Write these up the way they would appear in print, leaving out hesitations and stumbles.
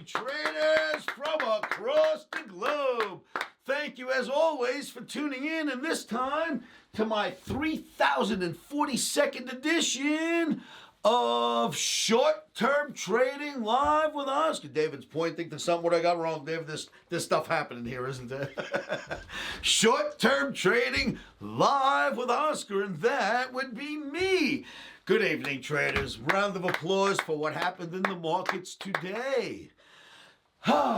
traders from across the globe. Thank you as always for tuning in, and this time to my 3042nd edition of Short-Term Trading Live with Oscar. David's pointing to something. What I got wrong, David? This stuff happening here, isn't it? Short-Term Trading Live with Oscar, and that would be me. Good evening, traders. Round of applause for what happened in the markets today.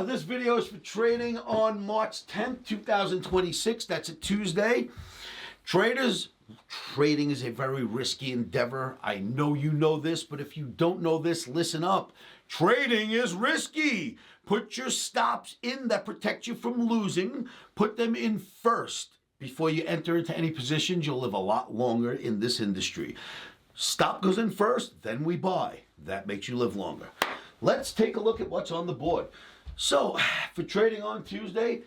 This video is for trading on March 10th, 2026. That's a Tuesday. Traders, trading is a very risky endeavor. I know you know this, but if you don't know this, listen up. Trading is risky. Put your stops in that protect you from losing. Put them in first. Before you enter into any positions, you'll live a lot longer in this industry. Stop goes in first, then we buy. That makes you live longer. Let's take a look at what's on the board. So, for trading on Tuesday,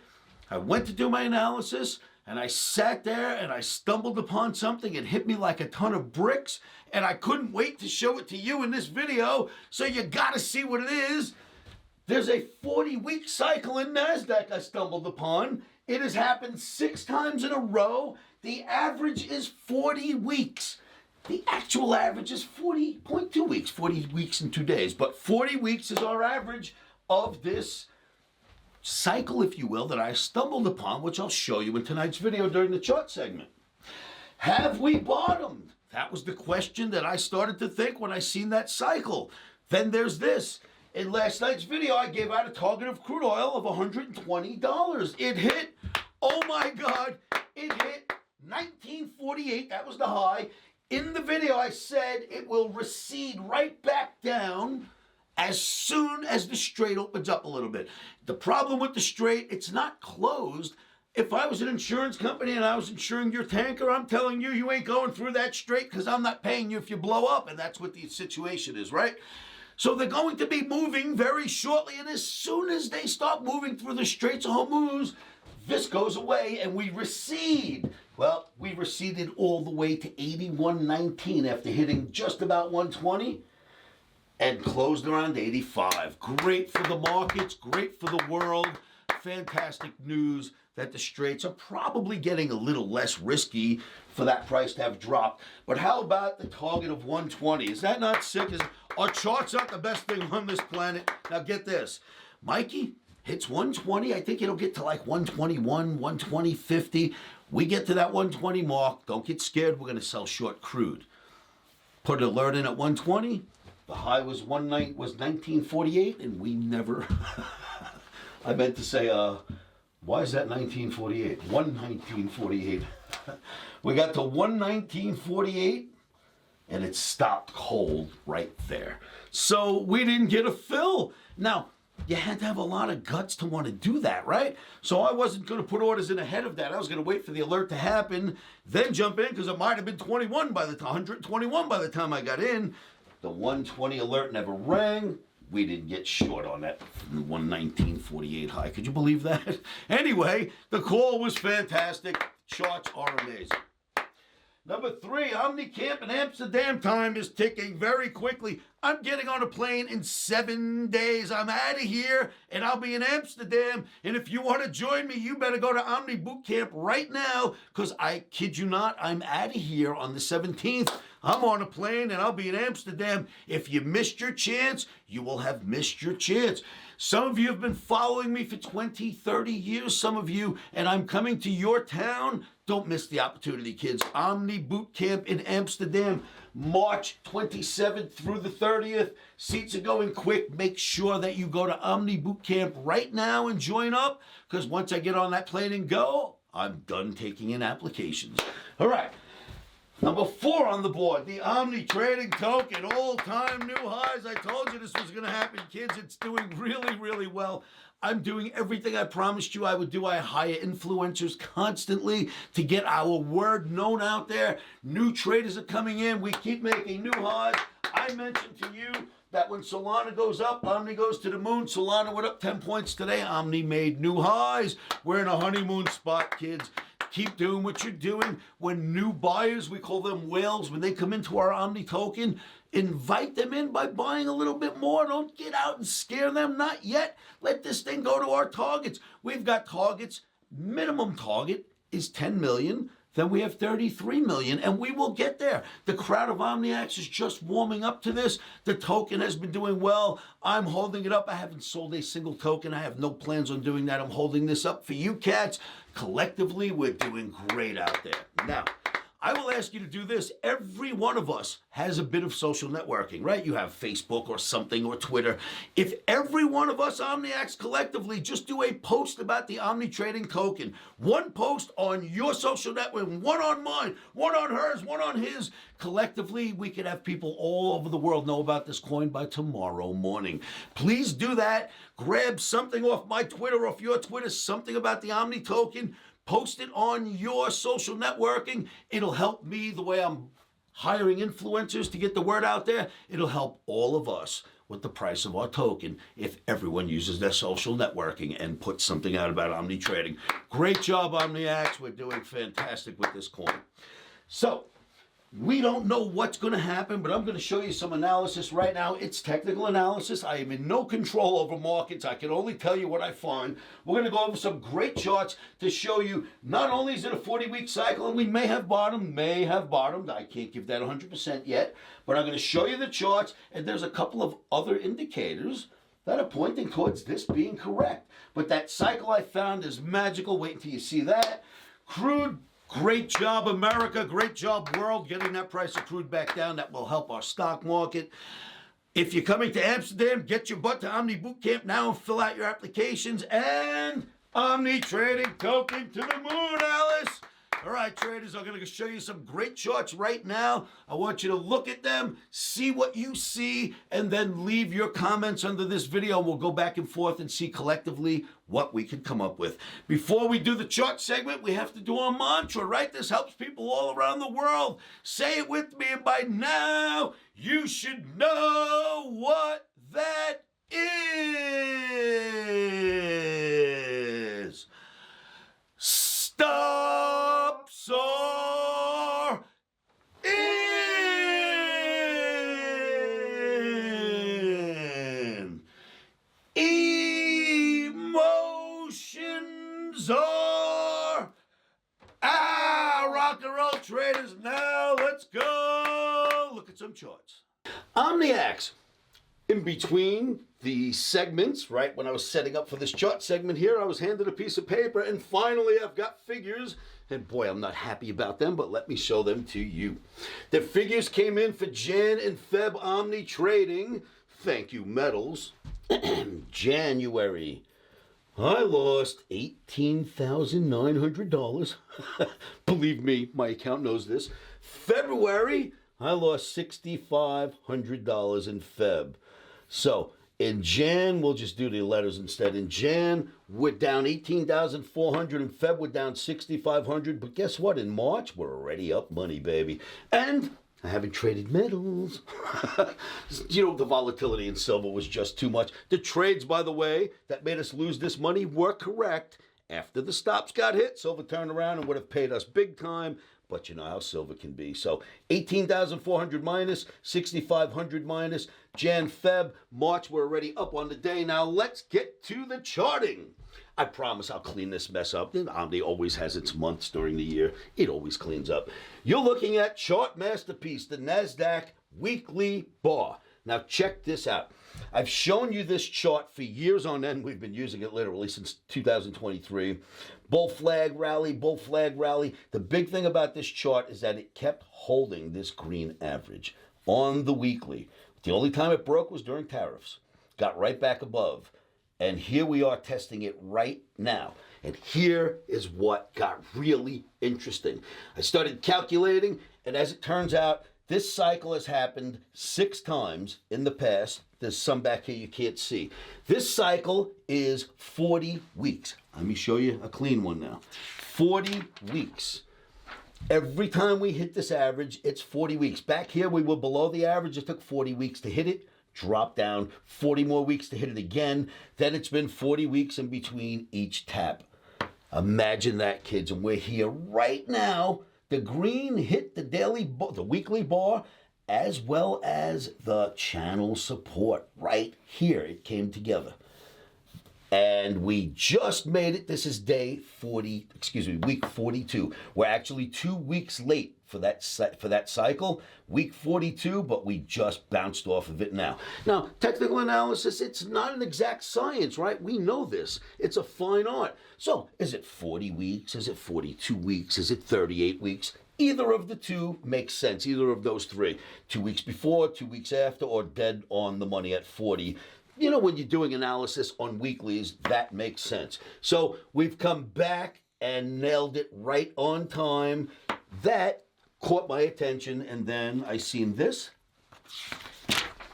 I went to do my analysis, and I sat there and I stumbled upon something. It hit me like a ton of bricks, and I couldn't wait to show it to you in this video, so you gotta see what it is. There's a 40-week cycle in Nasdaq I stumbled upon. It has happened 6 times in a row. The average is 40 weeks. The actual average is 40.2 weeks, 40 weeks and 2 days. But 40 weeks is our average of this cycle, if you will, that I stumbled upon, which I'll show you in tonight's video during the chart segment. Have we bottomed? That was the question that I started to think when I seen that cycle. Then there's this. In last night's video, I gave out a target of crude oil of $120. It hit, oh my God, it hit 1948. That was the high. In the video, I said it will recede right back down as soon as the straight opens up a little bit. The problem with the straight, it's not closed. If I was an insurance company and I was insuring your tanker, I'm telling you, you ain't going through that straight because I'm not paying you if you blow up. And that's what the situation is, right? So they're going to be moving very shortly. And as soon as they start moving through the Straits of Hormuz, this goes away and we recede. Well, we receded all the way to 81.19 after hitting just about 120 and closed around 85. Great for the markets, great for the world. Fantastic news that the Straits are probably getting a little less risky for that price to have dropped. But how about the target of 120? Is that not sick? Our charts aren't the best thing on this planet. Now get this. Mikey hits 120. I think it'll get to like 121, 120.50. We get to that 120 mark. Don't get scared. We're going to sell short crude. Put an alert in at 120. The high was 1948, and we never... I meant to say, why is that 1948? 1948. We got to 1948, and it stopped cold right there. So we didn't get a fill. Now, you had to have a lot of guts to want to do that, right? So I wasn't going to put orders in ahead of that. I was going to wait for the alert to happen, then jump in, because it might have been 121 by the time I got in. The 120 alert never rang. We didn't get short on that 119.48 high. Could you believe that? Anyway, the call was fantastic. Charts are amazing. Number 3, Omni Camp in Amsterdam time is ticking very quickly. I'm getting on a plane in 7 days. I'm out of here, and I'll be in Amsterdam. And if you want to join me, you better go to Omni Boot Camp right now, because I kid you not, I'm out of here on the 17th. I'm on a plane, and I'll be in Amsterdam. If you missed your chance, you will have missed your chance. Some of you have been following me for 20, 30 years, some of you, and I'm coming to your town. Don't miss the opportunity, kids. Omni Boot Camp in Amsterdam, March 27th through the 30th. Seats are going quick. Make sure that you go to Omni Boot Camp right now and join up, because once I get on that plane and go, I'm done taking in applications. All right. Number 4 on the board, the Omni Trading Token, all-time new highs. I told you this was going to happen, kids. It's doing really, really well. I'm doing everything I promised you I would do. I hire influencers constantly to get our word known out there. New traders are coming in. We keep making new highs. I mentioned to you that when Solana goes up, Omni goes to the moon. Solana went up 10 points today. Omni made new highs. We're in a honeymoon spot, kids. Keep doing what you're doing. When new buyers, we call them whales, when they come into our Omni token, invite them in by buying a little bit more. Don't get out and scare them. Not yet. Let this thing go to our targets. We've got targets. Minimum target is 10 million. Then we have 33 million, and we will get there. The crowd of Omniacs is just warming up to this. The token has been doing well. I'm holding it up. I haven't sold a single token. I have no plans on doing that. I'm holding this up for you cats. Collectively, we're doing great out there. Now, I will ask you to do this. Every one of us has a bit of social networking, right? You have Facebook or something or Twitter. If every one of us Omniacs collectively just do a post about the Omni Trading token, one post on your social network, one on mine, one on hers, one on his, collectively we could have people all over the world know about this coin by tomorrow morning. Please do that. Grab something off my Twitter, off your Twitter, something about the Omni token. Post it on your social networking. It'll help me the way I'm hiring influencers to get the word out there. It'll help all of us with the price of our token if everyone uses their social networking and puts something out about Omni Trading. Great job, Omniacs. We're doing fantastic with this coin. So, we don't know what's going to happen, but I'm going to show you some analysis right now. It's technical analysis. I am in no control over markets. I can only tell you what I find. We're going to go over some great charts to show you not only is it a 40-week cycle, and we may have bottomed. I can't give that 100% yet, but I'm going to show you the charts, and there's a couple of other indicators that are pointing towards this being correct. But that cycle I found is magical. Wait until you see that. Crude. Great job, America. Great job, world, getting that price of crude back down. That will help our stock market. If you're coming to Amsterdam, get your butt to Omni Boot Camp now and fill out your applications. And Omni Trading token to the moon, Alice. All right, traders, I'm going to show you some great charts right now. I want you to look at them, see what you see, and then leave your comments under this video. We'll go back and forth and see collectively what we could come up with. Before we do the chart segment, we have to do our mantra, right? This helps people all around the world. Say it with me, and by now, you should know what that is. Stop, soar, in. Emotions are rock and roll traders. Now let's go. Look at some charts. Omniacs. In between the segments, right, when I was setting up for this chart segment here, I was handed a piece of paper, and finally I've got figures, and boy, I'm not happy about them, but let me show them to you. The figures came in for Jan and Feb Omni Trading. Thank you, metals. January, I lost $18,900. Believe me, my account knows this. February, I lost $6,500 in Feb. So in Jan, we'll just do the letters instead. In Jan, we're down 18,400. In Feb, we're down 6,500. But guess what? In March, we're already up money, baby. And I haven't traded metals. You know, the volatility in silver was just too much. The trades, by the way, that made us lose this money were correct. After the stops got hit, silver turned around and would have paid us big time. But you know how silver can be. So 18,400 minus, 6,500 minus, Jan, Feb, March, we're already up on the day. Now let's get to the charting. I promise I'll clean this mess up. Omni always has its months during the year. It always cleans up. You're looking at Chart Masterpiece, the Nasdaq weekly bar. Now check this out. I've shown you this chart for years on end. We've been using it literally since 2023. Bull flag rally, bull flag rally. The big thing about this chart is that it kept holding this green average on the weekly. The only time it broke was during tariffs. Got right back above. And here we are testing it right now. And here is what got really interesting. I started calculating, and as it turns out, this cycle has happened 6 times in the past. There's some back here you can't see. This cycle is 40 weeks. Let me show you a clean one now. 40 weeks. Every time we hit this average, it's 40 weeks. Back here, we were below the average. It took 40 weeks to hit it. Drop down, 40 more weeks to hit it again. Then it's been 40 weeks in between each tap. Imagine that, kids, and we're here right now. The green hit the the weekly bar, as well as the channel support right here. It came together. And we just made it. This is week 42. We're actually 2 weeks late for that cycle, week 42, but we just bounced off of it now. Now, technical analysis, it's not an exact science, right? We know this. It's a fine art. So, is it 40 weeks? Is it 42 weeks? Is it 38 weeks? Either of the two makes sense, either of those three. 2 weeks before, 2 weeks after, or dead on the money at 40. You know, when you're doing analysis on weeklies, that makes sense. So we've come back and nailed it right on time. That caught my attention, and then I seen this,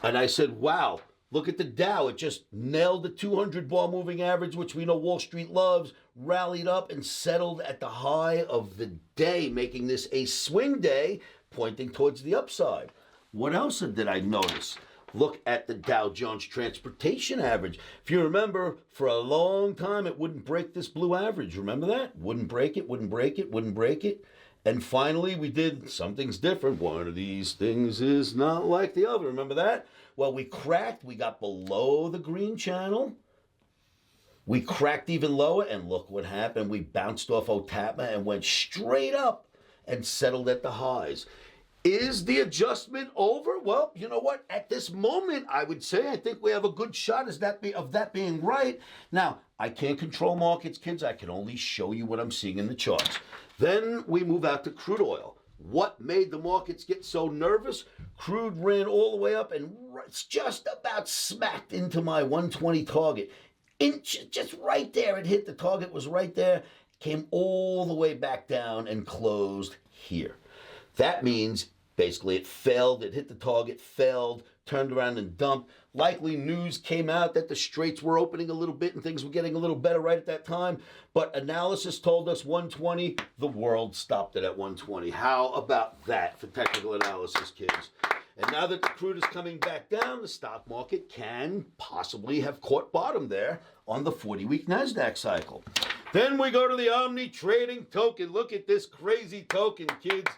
and I said, wow, look at the Dow. It just nailed the 200 bar moving average, which we know Wall Street loves, rallied up and settled at the high of the day, making this a swing day, pointing towards the upside. What else did I notice? Look at the Dow Jones Transportation Average. If you remember, for a long time, it wouldn't break this blue average. Remember that? Wouldn't break it, wouldn't break it, wouldn't break it. And finally, we did something's different. One of these things is not like the other. Remember that? Well, we cracked. We got below the green channel. We cracked even lower, and look what happened. We bounced off OTAPMA and went straight up and settled at the highs. Is the adjustment over? Well, you know what? At this moment, I would say I think we have a good shot of that being right. Now, I can't control markets, kids. I can only show you what I'm seeing in the charts. Then we move out to crude oil. What made the markets get so nervous? Crude ran all the way up and it's just about smacked into my 120 target. Just right there. It hit the target, was right there, came all the way back down and closed here. That means basically it failed, it hit the target, failed, turned around and dumped. Likely news came out that the straits were opening a little bit and things were getting a little better right at that time. But analysis told us 120, the world stopped it at 120. How about that for technical analysis, kids? And now that the crude is coming back down, the stock market can possibly have caught bottom there on the 40-week Nasdaq cycle. Then we go to the Omni Trading token. Look at this crazy token, kids.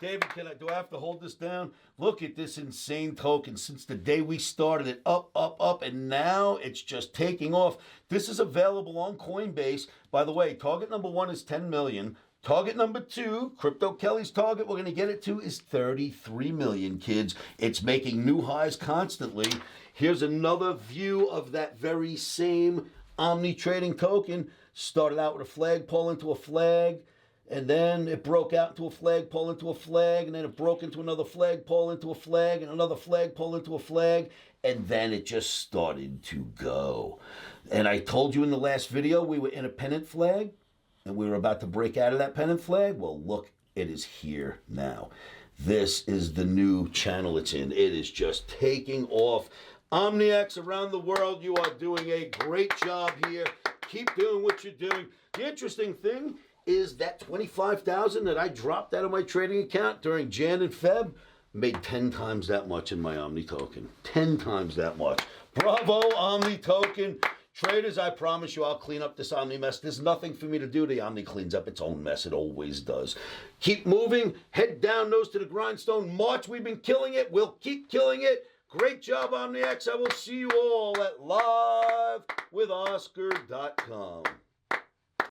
David, do I have to hold this down? Look at this insane token. Since the day we started it, up, up, up, and now it's just taking off. This is available on Coinbase. By the way, target number 1 is 10 million. Target number 2, Crypto Kelly's target we're going to get it to is 33 million, kids. It's making new highs constantly. Here's another view of that very same Omni Trading token. Started out with a flagpole into a flag. And then it broke out into a flagpole into a flag, and then it broke into another flagpole into a flag, and another flagpole into a flag, and then it just started to go. And I told you in the last video we were in a pennant flag, and we were about to break out of that pennant flag. Well, look, it is here now. This is the new channel it's in. It is just taking off. OmniX around the world, you are doing a great job here. Keep doing what you're doing. The interesting thing is that 25,000 that I dropped out of my trading account during Jan and Feb made 10 times that much in my Omni token. 10 times that much. Bravo, Omni token. Traders, I promise you I'll clean up this Omni mess. There's nothing for me to do. The Omni cleans up its own mess. It always does. Keep moving. Head down, nose to the grindstone. March, we've been killing it. We'll keep killing it. Great job, OmniX. I will see you all at livewithoscar.com.